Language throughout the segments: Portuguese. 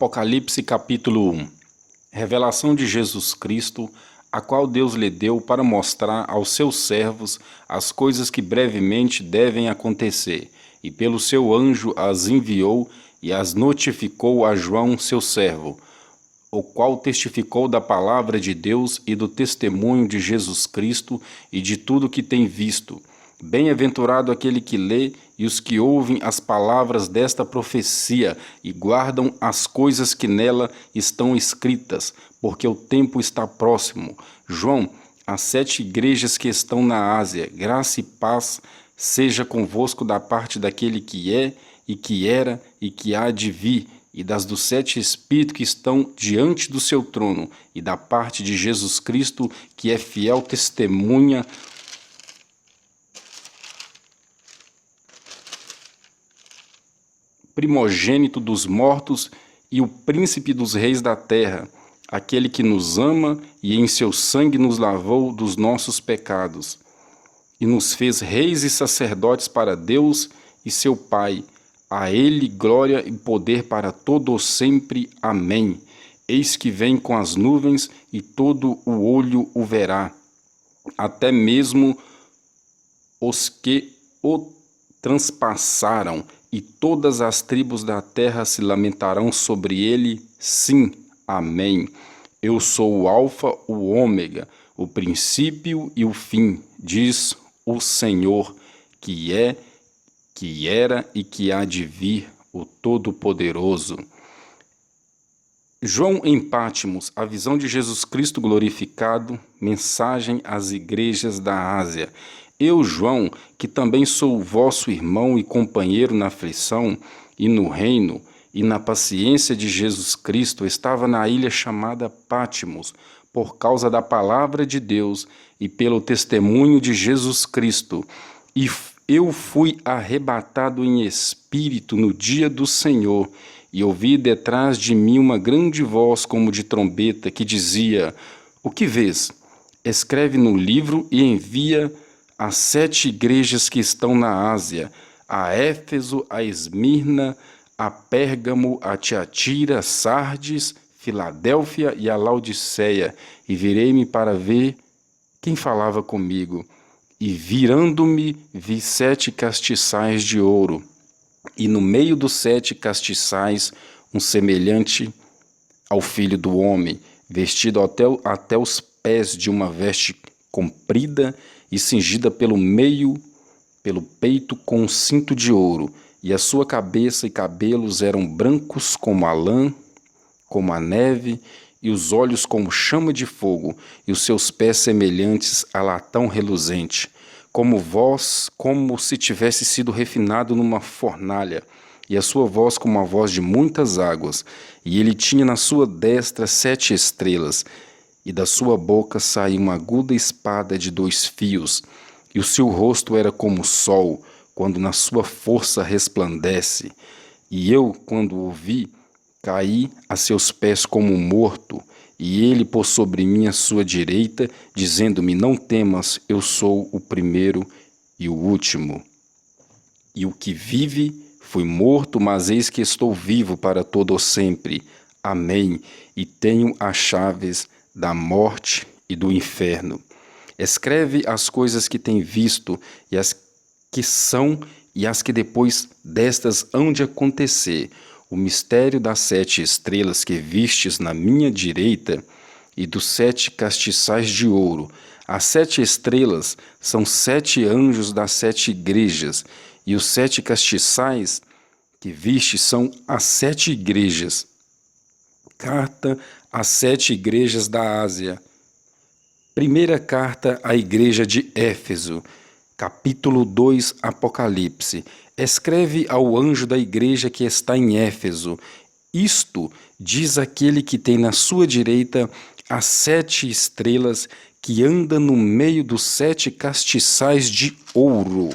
Apocalipse capítulo 1. Revelação de Jesus Cristo, a qual Deus lhe deu para mostrar aos seus servos as coisas que brevemente devem acontecer, e pelo seu anjo as enviou e as notificou a João, seu servo, o qual testificou da palavra de Deus e do testemunho de Jesus Cristo e de tudo que tem visto. Bem-aventurado aquele que lê e os que ouvem as palavras desta profecia e guardam as coisas que nela estão escritas, porque o tempo está próximo. João, as 7 igrejas que estão na Ásia, graça e paz seja convosco da parte daquele que é, e que era, e que há de vir, e das dos 7 Espíritos que estão diante do seu trono, e da parte de Jesus Cristo, que é fiel testemunha, primogênito dos mortos e o príncipe dos reis da terra, aquele que nos ama e em seu sangue nos lavou dos nossos pecados, e nos fez reis e sacerdotes para Deus e seu Pai. A ele glória e poder para todo sempre. Amém. Eis que vem com as nuvens, e todo o olho o verá, até mesmo os que o transpassaram, e todas as tribos da terra se lamentarão sobre ele. Sim, amém. Eu sou o Alfa, o Ômega, o princípio e o fim, diz o Senhor, que é, que era e que há de vir, o Todo-Poderoso. João em Patmos, a visão de Jesus Cristo glorificado, mensagem às igrejas da Ásia. Eu, João, que também sou vosso irmão e companheiro na aflição e no reino e na paciência de Jesus Cristo, estava na ilha chamada Patmos, por causa da palavra de Deus e pelo testemunho de Jesus Cristo. E eu fui arrebatado em espírito no dia do Senhor, e ouvi detrás de mim uma grande voz como de trombeta, que dizia: O que vês? Escreve no livro e envia às 7 igrejas que estão na Ásia, a Éfeso, a Esmirna, a Pérgamo, a Tiatira, Sardes, Filadélfia e a Laodiceia. E virei-me para ver quem falava comigo. E virando-me, vi 7 castiçais de ouro, e no meio dos 7 castiçais um semelhante ao Filho do Homem, vestido até os pés de uma veste comprida e cingida pelo meio, pelo peito, com um cinto de ouro, e a sua cabeça e cabelos eram brancos como a lã, como a neve, e os olhos como chama de fogo, e os seus pés semelhantes a latão reluzente, como se tivesse sido refinado numa fornalha, e a sua voz como a voz de muitas águas. E ele tinha na sua destra 7 estrelas, e da sua boca saía uma aguda espada de 2 fios, e o seu rosto era como o sol, quando na sua força resplandece. E eu, quando o vi, caí a seus pés como morto, e ele pôs sobre mim a sua direita, dizendo-me: Não temas, eu sou o primeiro e o último. E o que vive foi morto, mas eis que estou vivo para todo o sempre. Amém. E tenho as chaves da morte e do inferno. Escreve as coisas que tem visto, e as que são, e as que depois destas hão de acontecer. O mistério das 7 estrelas que vistes na minha direita, e dos 7 castiçais de ouro. As 7 estrelas são 7 anjos das 7 igrejas, e os 7 castiçais que viste são as 7 igrejas. Carta às 7 igrejas da Ásia. Primeira carta à igreja de Éfeso, capítulo 2, Apocalipse. Escreve ao anjo da igreja que está em Éfeso: Isto diz aquele que tem na sua direita as 7 estrelas, que anda no meio dos 7 castiçais de ouro.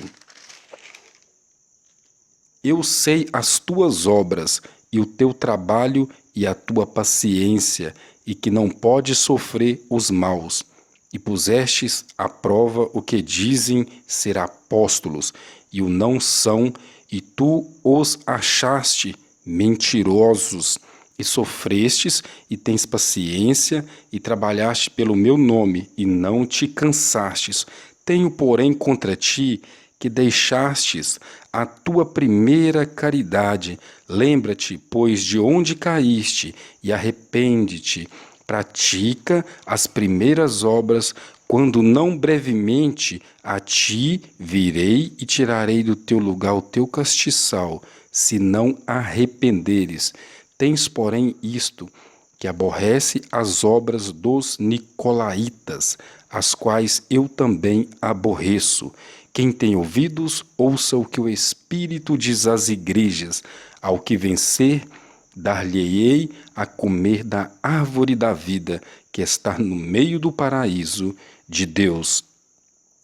Eu sei as tuas obras, e o teu trabalho e a tua paciência, e que não podes sofrer os maus. E pusestes à prova o que dizem ser apóstolos, e o não são, e tu os achaste mentirosos, e sofrestes, e tens paciência, e trabalhaste pelo meu nome, e não te cansastes. Tenho, porém, contra ti que deixastes a tua primeira caridade. Lembra-te, pois, de onde caíste, e arrepende-te. Pratica as primeiras obras, quando não brevemente a ti virei e tirarei do teu lugar o teu castiçal, se não arrependeres. Tens, porém, isto, que aborrece as obras dos nicolaítas, as quais eu também aborreço. Quem tem ouvidos, ouça o que o Espírito diz às igrejas. Ao que vencer, dar-lhe-ei a comer da árvore da vida, que está no meio do paraíso de Deus.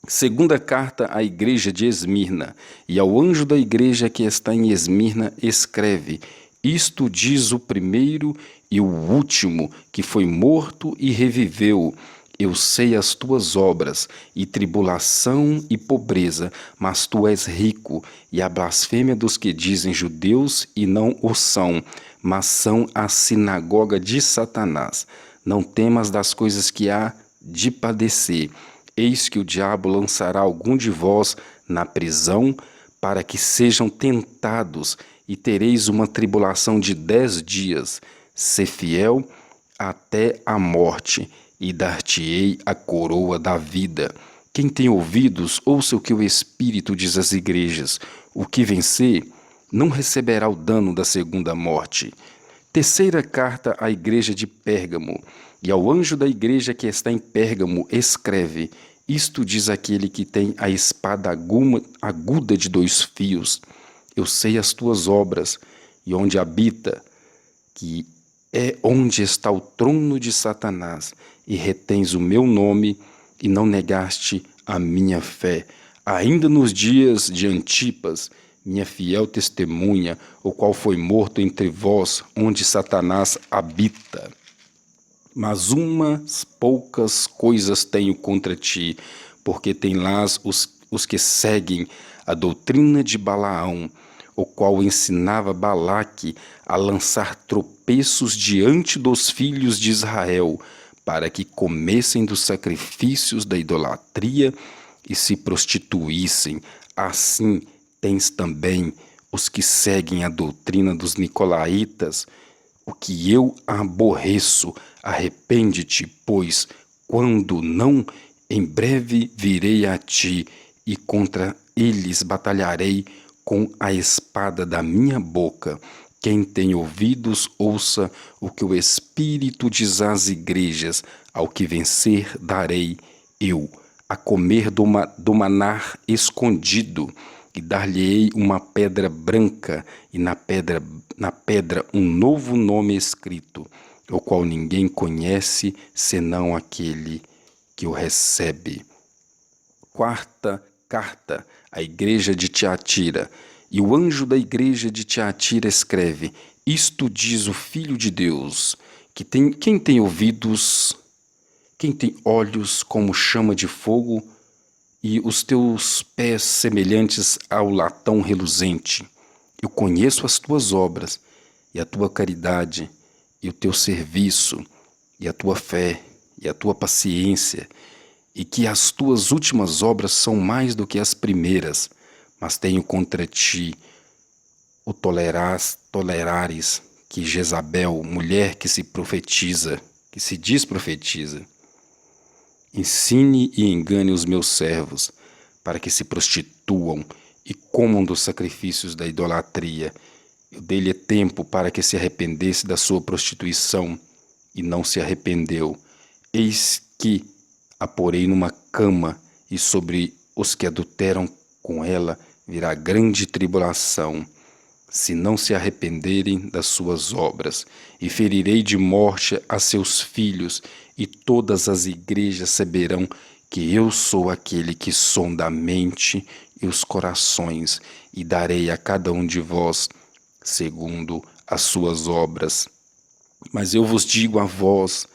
Segunda carta à igreja de Esmirna, e ao anjo da igreja que está em Esmirna escreve: Isto diz o primeiro e o último, que foi morto e reviveu. Eu sei as tuas obras, e tribulação e pobreza, mas tu és rico, e a blasfêmia dos que dizem judeus e não o são, mas são a sinagoga de Satanás. Não temas das coisas que há de padecer. Eis que o diabo lançará algum de vós na prisão, para que sejam tentados, e tereis uma tribulação de 10 dias. Sê fiel até a morte, e dar-te-ei a coroa da vida. Quem tem ouvidos, ouça o que o Espírito diz às igrejas. O que vencer não receberá o dano da segunda morte. Terceira carta à igreja de Pérgamo. E ao anjo da igreja que está em Pérgamo escreve: Isto diz aquele que tem a espada aguda de 2 fios. Eu sei as tuas obras, e onde habita, que é onde está o trono de Satanás, e retens o meu nome, e não negaste a minha fé. Ainda nos dias de Antipas, minha fiel testemunha, o qual foi morto entre vós, onde Satanás habita. Mas umas poucas coisas tenho contra ti, porque tem lá os que seguem a doutrina de Balaão, o qual ensinava Balaque a lançar tropeços diante dos filhos de Israel, para que comessem dos sacrifícios da idolatria e se prostituíssem. Assim tens também os que seguem a doutrina dos nicolaítas, o que eu aborreço. Arrepende-te, pois, quando não, em breve virei a ti, e contra eles batalharei com a espada da minha boca. Quem tem ouvidos, ouça o que o Espírito diz às igrejas. Ao que vencer, darei eu a comer do manar escondido, e dar-lhe-ei uma pedra branca, e na pedra um novo nome escrito, o qual ninguém conhece, senão aquele que o recebe. Quarta carta à igreja de Tiatira. E o anjo da igreja de Tiatira escreve: Isto diz o Filho de Deus, quem tem ouvidos, quem tem olhos como chama de fogo, e os teus pés semelhantes ao latão reluzente. Eu conheço as tuas obras, e a tua caridade, e o teu serviço, e a tua fé, e a tua paciência, e que as tuas últimas obras são mais do que as primeiras, mas tenho contra ti o tolerares que Jezabel, mulher que se profetiza, que se diz profetiza, ensine e engane os meus servos, para que se prostituam e comam dos sacrifícios da idolatria. Eu dei-lhe tempo para que se arrependesse da sua prostituição, e não se arrependeu. Eis que a porei numa cama, e sobre os que adulteram com ela virá grande tribulação, se não se arrependerem das suas obras. E ferirei de morte a seus filhos, e todas as igrejas saberão que eu sou aquele que sonda a mente e os corações, e darei a cada um de vós segundo as suas obras. Mas eu vos digo a vós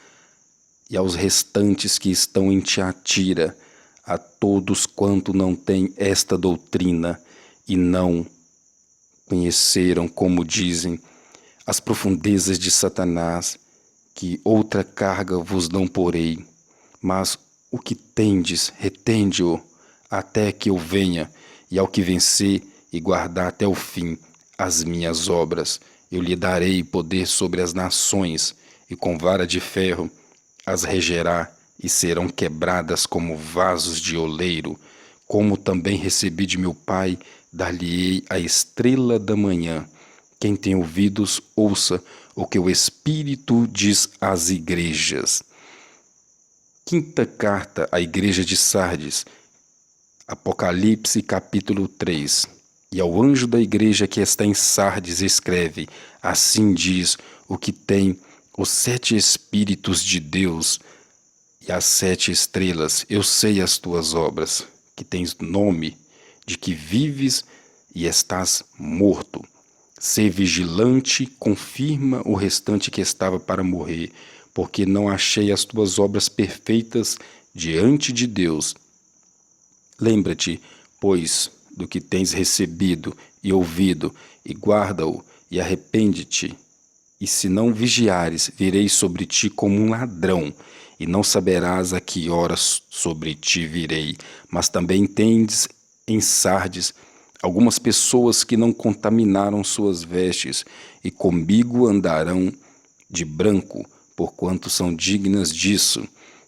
e aos restantes que estão em Tiatira, a todos quanto não têm esta doutrina e não conheceram, como dizem, as profundezas de Satanás, que outra carga vos não porei, mas o que tendes, retende-o até que eu venha, e ao que vencer e guardar até o fim as minhas obras, eu lhe darei poder sobre as nações, e com vara de ferro as regerá, e serão quebradas como vasos de oleiro. Como também recebi de meu Pai, dar-lhe-ei a estrela da manhã. Quem tem ouvidos, ouça o que o Espírito diz às igrejas. Quinta carta à igreja de Sardes, Apocalipse capítulo 3. E ao anjo da igreja que está em Sardes escreve: assim diz o que tem os 7 Espíritos de Deus e as 7 estrelas. Eu sei as tuas obras, que tens nome de que vives e estás morto. Sê vigilante, confirma o restante que estava para morrer, porque não achei as tuas obras perfeitas diante de Deus. Lembra-te, pois, do que tens recebido e ouvido, e guarda-o, e arrepende-te. E se não vigiares, virei sobre ti como um ladrão, e não saberás a que horas sobre ti virei. Mas também tendes em Sardes algumas pessoas que não contaminaram suas vestes, e comigo andarão de branco, porquanto são dignas disso.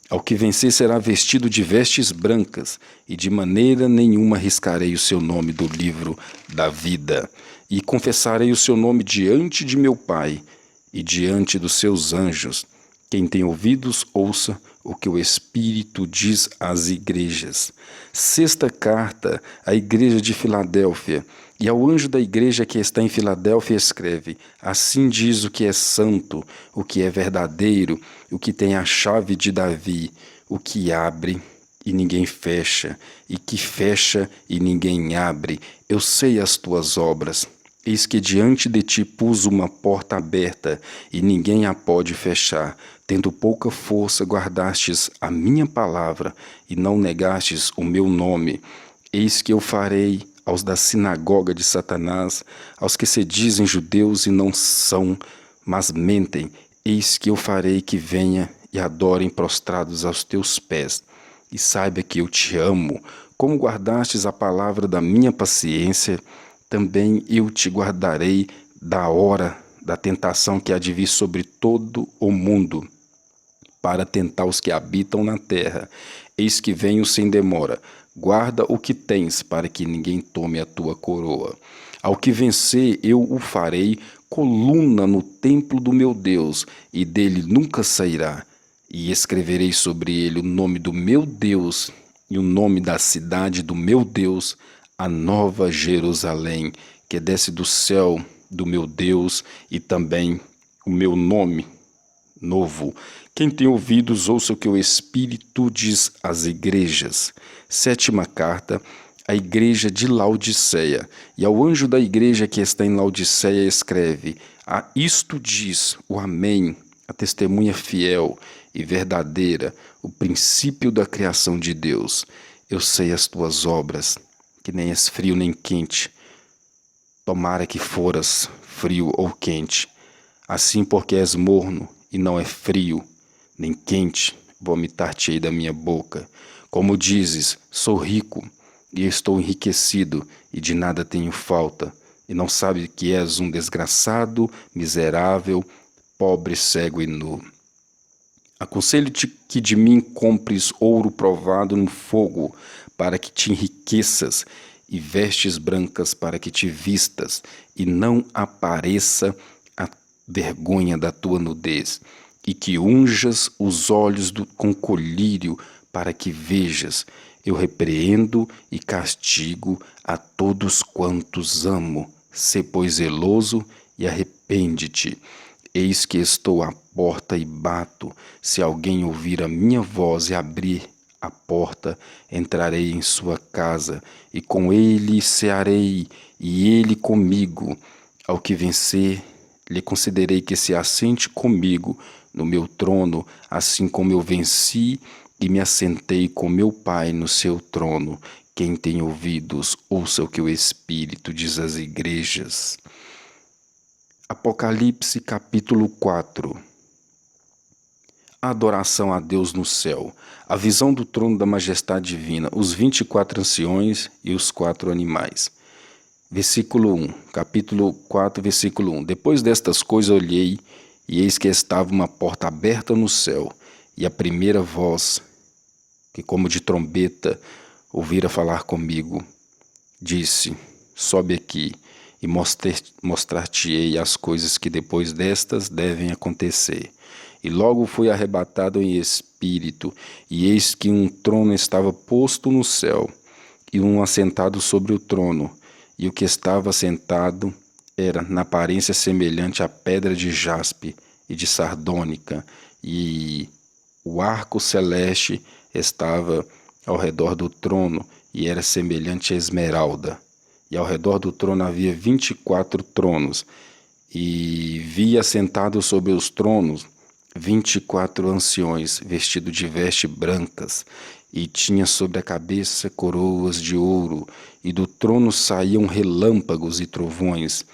Ao que vencer será vestido de vestes brancas, e de maneira nenhuma riscarei o seu nome do livro da vida. E confessarei o seu nome diante de meu Pai e diante dos seus anjos. Quem tem ouvidos, ouça o que o Espírito diz às igrejas. Sexta carta à igreja de Filadélfia. E ao anjo da igreja que está em Filadélfia escreve: assim diz o que é santo, o que é verdadeiro, o que tem a chave de Davi, o que abre e ninguém fecha, e que fecha e ninguém abre. Eu sei as tuas obras. Eis que diante de ti pus uma porta aberta, e ninguém a pode fechar. Tendo pouca força, guardastes a minha palavra, e não negastes o meu nome. Eis que eu farei aos da sinagoga de Satanás, aos que se dizem judeus e não são, mas mentem, eis que eu farei que venha e adorem prostrados aos teus pés. E saiba que eu te amo, como guardastes a palavra da minha paciência, também eu te guardarei da hora da tentação que há de vir sobre todo o mundo, para tentar os que habitam na terra. Eis que venho sem demora. Guarda o que tens, para que ninguém tome a tua coroa. Ao que vencer, eu o farei coluna no templo do meu Deus, e dele nunca sairá. E escreverei sobre ele o nome do meu Deus e o nome da cidade do meu Deus, a nova Jerusalém, que desce do céu do meu Deus, e também o meu nome novo. Quem tem ouvidos, ouça o que o Espírito diz às igrejas. Sétima carta à igreja de Laodiceia. E ao anjo da igreja que está em Laodiceia escreve: a isto diz o Amém, a testemunha fiel e verdadeira, o princípio da criação de Deus. Eu sei as tuas obras, que nem és frio nem quente. Tomara que foras frio ou quente. Assim, porque és morno e não é frio nem quente, vomitar-te-ei da minha boca. Como dizes, sou rico e estou enriquecido, e de nada tenho falta, e não sabes que és um desgraçado, miserável, pobre, cego e nu. Aconselho-te que de mim compres ouro provado no fogo, para que te enriqueças, e vestes brancas para que te vistas, e não apareça a vergonha da tua nudez, e que unjas os olhos com colírio, para que vejas. Eu repreendo e castigo a todos quantos amo. Sê, pois, zeloso e arrepende-te. Eis que estou à porta e bato. Se alguém ouvir a minha voz e abrir a porta, entrarei em sua casa, e com ele cearei, e ele comigo. Ao que vencer, lhe concederei que se assente comigo no meu trono, assim como eu venci e me assentei com meu Pai no seu trono. Quem tem ouvidos, ouça o que o Espírito diz às igrejas. Apocalipse capítulo 4. A adoração a Deus no céu, a visão do trono da majestade divina, os 24 anciões e os 4 animais. Versículo 1, capítulo 4, versículo 1. Depois destas coisas olhei, e eis que estava uma porta aberta no céu, e a primeira voz, que como de trombeta ouvira falar comigo, disse: sobe aqui, e mostrar-te-ei as coisas que depois destas devem acontecer. E logo fui arrebatado em espírito, e eis que um trono estava posto no céu, e um assentado sobre o trono, e o que estava sentado era, na aparência, semelhante à pedra de jaspe e de sardônica, e o arco celeste estava ao redor do trono, e era semelhante a esmeralda. E ao redor do trono havia 24 tronos, e vi assentados sobre os tronos 24 anciões, vestidos de vestes brancas, e tinha sobre a cabeça coroas de ouro, e do trono saíam relâmpagos e trovões,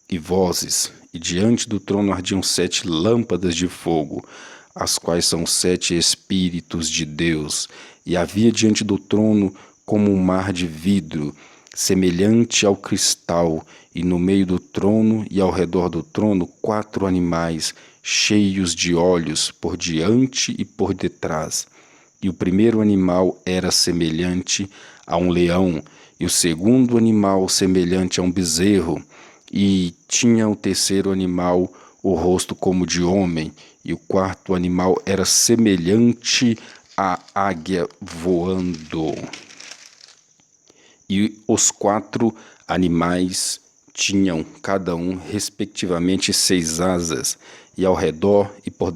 e vozes, e diante do trono ardiam 7 lâmpadas de fogo, as quais são 7 Espíritos de Deus, e havia diante do trono como um mar de vidro, semelhante ao cristal, e no meio do trono e ao redor do trono 4 animais, cheios de olhos por diante e por detrás. E o primeiro animal era semelhante a um leão, e o segundo animal semelhante a um bezerro, e tinha o terceiro animal o rosto como de homem, e o quarto animal era semelhante à águia voando. E os 4 animais tinham, cada um, respectivamente, 6 asas, e ao redor e por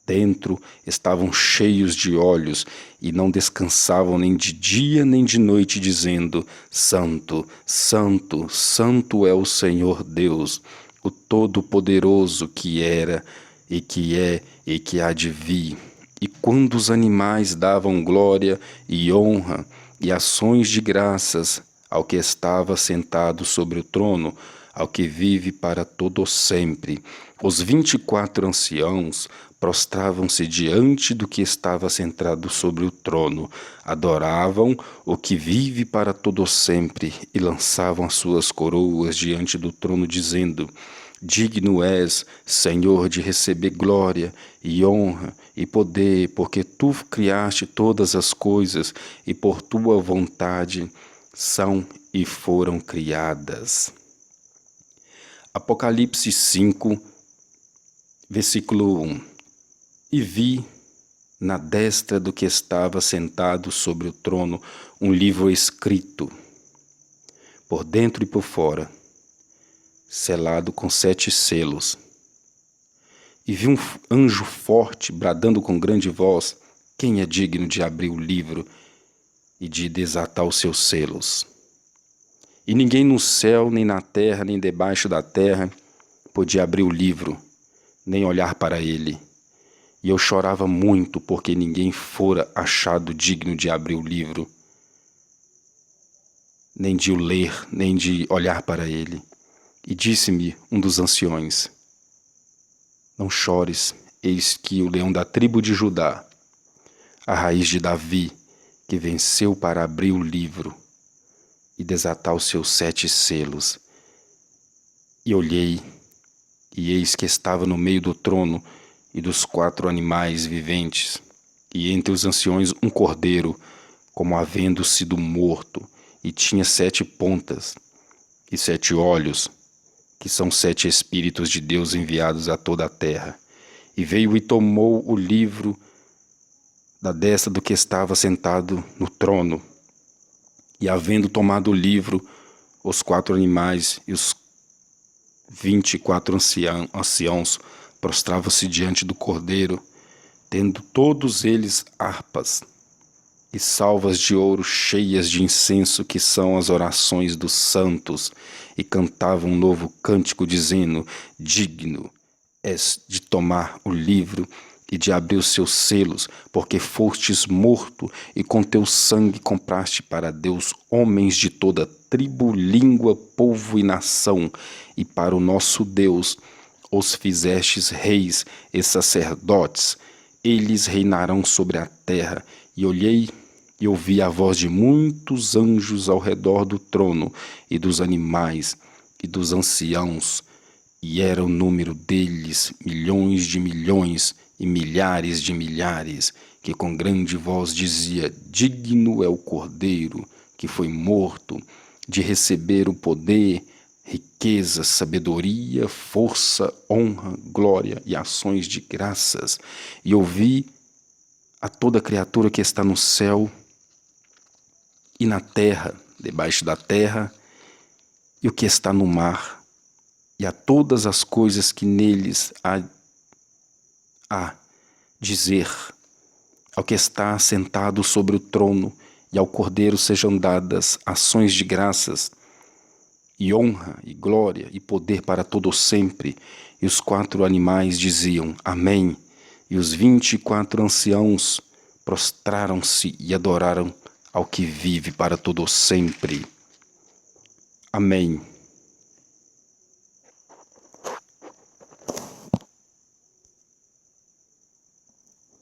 dentro estavam cheios de olhos, e não descansavam nem de dia nem de noite, dizendo: Santo, Santo, Santo é o Senhor Deus, o Todo-Poderoso, que era, e que é, e que há de vir. E quando os animais davam glória e honra e ações de graças ao que estava sentado sobre o trono, ao que vive para todo sempre, os 24 anciãos prostravam-se diante do que estava sentado sobre o trono, adoravam o que vive para todo sempre e lançavam as suas coroas diante do trono, dizendo: digno és, Senhor, de receber glória e honra e poder, porque tu criaste todas as coisas e por tua vontade são e foram criadas. Apocalipse 5, versículo 1. E vi na destra do que estava sentado sobre o trono um livro escrito, por dentro e por fora, selado com 7 selos. E vi um anjo forte bradando com grande voz: quem é digno de abrir o livro e de desatar os seus selos? E ninguém no céu, nem na terra, nem debaixo da terra podia abrir o livro, nem olhar para ele. E eu chorava muito, porque ninguém fora achado digno de abrir o livro, nem de o ler, nem de olhar para ele. E disse-me um dos anciões: não chores, eis que o leão da tribo de Judá, a raiz de Davi, que venceu para abrir o livro e desatar os seus 7 selos. E olhei, e eis que estava no meio do trono e dos 4 animais viventes, e entre os anciões um cordeiro, como havendo sido morto, e tinha 7 pontas e 7 olhos, que são 7 Espíritos de Deus enviados a toda a terra. E veio e tomou o livro da destra do que estava sentado no trono. E havendo tomado o livro, os 4 animais e os 24 anciãos prostravam-se diante do cordeiro, tendo todos eles harpas e salvas de ouro cheias de incenso, que são as orações dos santos, e cantavam um novo cântico, dizendo: digno és de tomar o livro e de abrir os seus selos, porque fostes morto, e com teu sangue compraste para Deus homens de toda tribo, língua, povo e nação, e para o nosso Deus os fizestes reis e sacerdotes, eles reinarão sobre a terra. E olhei e ouvi a voz de muitos anjos ao redor do trono, e dos animais, e dos anciãos, e era o número deles milhões de milhões e milhares de milhares, que com grande voz dizia: Digno é o Cordeiro que foi morto de receber o poder, riqueza, sabedoria, força, honra, glória e ações de graças. E ouvi a toda criatura que está no céu e na terra, debaixo da terra, e o que está no mar, e a todas as coisas que neles há dizer, ao que está sentado sobre o trono, e ao Cordeiro sejam dadas ações de graças, e honra, e glória, e poder para todo sempre. E os 4 animais diziam: Amém. E os 24 anciãos prostraram-se e adoraram ao que vive para todo sempre. Amém.